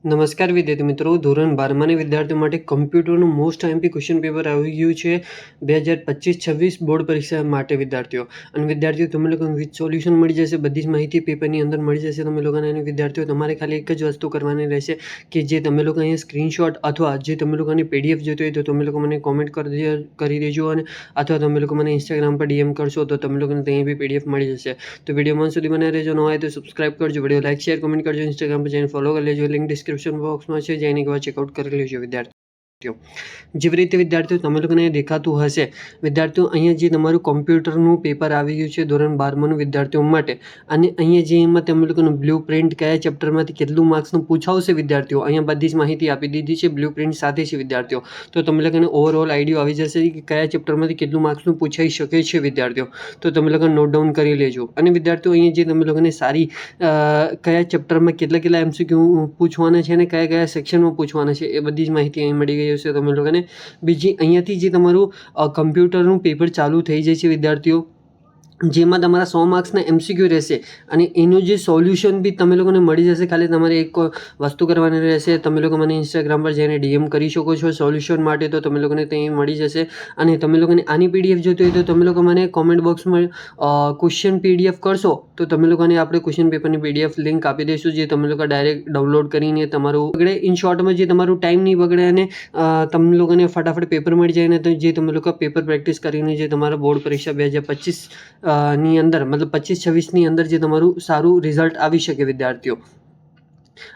નમસ્કાર વિદ્યાર્થી મિત્રો, ધોરણ 12માના વિદ્યાર્થીઓ માટે કમ્પ્યુટરનું મોસ્ટ આઈએમપી ક્વેશ્ચન પેપર આવી ગયું છે 2025-26 બોર્ડ પરીક્ષા માટે વિદ્યાર્થીઓ. અને વિદ્યાર્થીઓ તમે લોકોને વિથ સોલ્યુશન મળી જશે, બધી જ માહિતી પેપરની અંદર મળી જશે તમે લોકોને. અને વિદ્યાર્થીઓ તમારે ખાલી એક જ વસ્તુ કરવાની રહેશે કે જે તમે લોકો અહીંયા સ્ક્રીનશોટ અથવા જે તમે લોકોની પીડીએફ જોઈતી હોય તો તમે લોકો મને કોમેન્ટ કરી દેજો, અને અથવા તમે લોકો મને ઇન્સ્ટાગ્રામ પર ડીએમ કરશો તો તમે લોકોને ત્યાં બી પીડીએફ મળી જશે. તો વિડીયોમાં સુધી બનાવી રહેજો. ન હોય તો સબસ્ક્રાઇબ કરજો, વિડીયો લાઈક શેર કમેન્ટ કરજો, ઇન્સ્ટાગ્રામ પર જઈને ફોલો કરી લેજો, લિંક ડિસ્ક્રિપ્શન બોક્સમાં છે, જઈને એકવાર ચેકઆઉટ કરી લેજો વિદ્યાર્થીઓ. જેવી રીતે વિદ્યાર્થીઓ તમે લોકોને દેખાતું હશે, વિદ્યાર્થીઓ અહીંયા જે તમારું કોમ્પ્યુટરનું પેપર આવી ગયું છે ધોરણ 12માનું વિદ્યાર્થીઓ માટે, અને અહીંયા જે એમાં તમે લોકોનું બ્લુ પ્રિન્ટ કયા ચેપ્ટરમાંથી કેટલું માર્ક્સનું પૂછાવશે વિદ્યાર્થીઓ, અહીંયા બધી જ માહિતી આપી દીધી છે, બ્લુ પ્રિન્ટ સાથે છે વિદ્યાર્થીઓ. તો તમે લોકોને ઓવરઓલ આઈડિયા આવી જશે કે કયા ચેપ્ટરમાંથી કેટલું માર્ક્સનું પૂછાઈ શકે છે વિદ્યાર્થીઓ. તો તમે લોકો નોટ ડાઉન કરી લેજો. અને વિદ્યાર્થીઓ અહીંયા જે તમે લોકોને સારી કયા ચેપ્ટરમાં કેટલા એમસીક્યુ પૂછવાના છે અને કયા કયા સેક્શનમાં પૂછવાના છે એ બધી જ માહિતી અહીં મળી ગઈ હશે તમે લોકોને. બીજી અહીંયાથી જે તમારું કમ્પ્યુટરનું પેપર ચાલુ થઈ જાય છે વિદ્યાર્થીઓ, જેમાં તમારા 100 માર્ક્સના એમસીક્યુ રહેશે અને એનું જે સોલ્યુશન બી તમે લોકોને મળી જશે. ખાલી તમારે એક વસ્તુ કરવાની રહેશે, તમે લોકો મને ઇન્સ્ટાગ્રામ પર જઈને ડીએમ કરી શકો છો સોલ્યુશન માટે, તો તમે લોકોને ત્યાં મળી જશે. અને તમે લોકોને આની પીડીએફ જોઈતી હોય તો તમે લોકો મને કોમેન્ટ બોક્સમાં ક્વેશ્ચન પીડીએફ કરશો તો તમે લોકોને આપણે ક્વેશ્ચન પેપરની પીડીએફ લિંક આપી દઈશું, જે તમે લોકો ડાયરેક્ટ ડાઉનલોડ કરીને તમારું બગડે, ઇન શોર્ટમાં જે તમારું ટાઈમ નહીં બગડે અને તમને લોકોને ફટાફટ પેપર મળી જાય ને તો જે તમે લોકો પેપર પ્રેક્ટિસ કરીને જે તમારા બોર્ડ પરીક્ષા 2025 ની અંદર મતલબ 25-26ની અંદર જે તમારું સારું રિઝલ્ટ આવી શકે વિદ્યાર્થીઓ.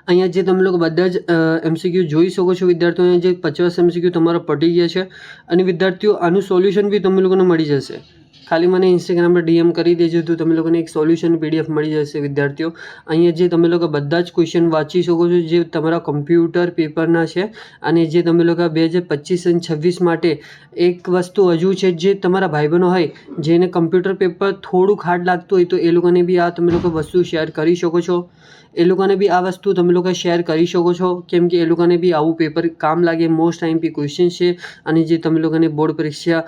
અહીંયા જે તમે લોકો બધા જ એમસીક્યુ જોઈ શકો છો વિદ્યાર્થીઓ, અહીંયા જે 50 એમસીક્યુ તમારા પટી ગયા છે. અને વિદ્યાર્થીઓ આનું સોલ્યુશન બી તમે લોકોને મળી જશે. ખાલી મને ઇન્સ્ટાગ્રામ પર ડીએમ કરી દેજો તો તમે લોકોને એક સોલ્યુશન પીડીએફ મળી જશે વિદ્યાર્થીઓ. અહીંયા જે તમે લોકો બધા જ ક્વેશ્ચન વાંચી શકો છો જે તમારા કમ્પ્યુટર પેપરના છે. અને જે તમે લોકો 2025 અને 26 માટે એક વસ્તુ હજુ છે, જે તમારા ભાઈબંધો હોય જેને કમ્પ્યુટર પેપર થોડુંક હાર્ડ લાગતું હોય તો એ લોકોને બી આ તમે લોકો વસ્તુ શેર કરી શકો છો. એ લોકોને બી આ વસ્તુ તમે લોકો શેર કરી શકો છો, કેમ કે એ લોકોને બી આવું પેપર કામ લાગે. મોસ્ટ આઈએમપી ક્વેશ્ચન છે અને જે તમે લોકોને બોર્ડ પરીક્ષા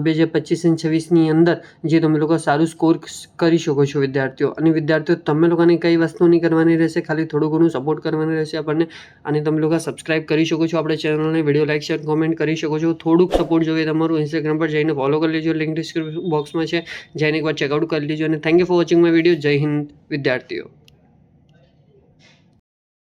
2025 અને 26ની અંદર જે તમે લોકો સારું સ્કોર કરી શકો છો વિદ્યાર્થીઓ. અને વિદ્યાર્થીઓ તમે લોકોને કઈ વસ્તુ નહીં કરવાની રહેશે, ખાલી થોડું ઘણું સપોર્ટ કરવાનું રહેશે આપણને. અને તમે લોકો સબસ્ક્રાઇબ કરી શકો છો આપણે ચેનલને, વિડીયો લાઈક શેર કોમેન્ટ કરી શકો છો. થોડુંક સપોર્ટ જોઈએ તમારું, ઇન્સ્ટાગ્રામ પર જઈને ફોલો કરી લેજો, લિંક ડિસ્ક્રિપ્શન બોક્સમાં છે, જઈને એકવાર ચેકઆઉટ કરી લેજો. અને thank you for watching my video. જય હિન્દ વિદ્યાર્થીઓ.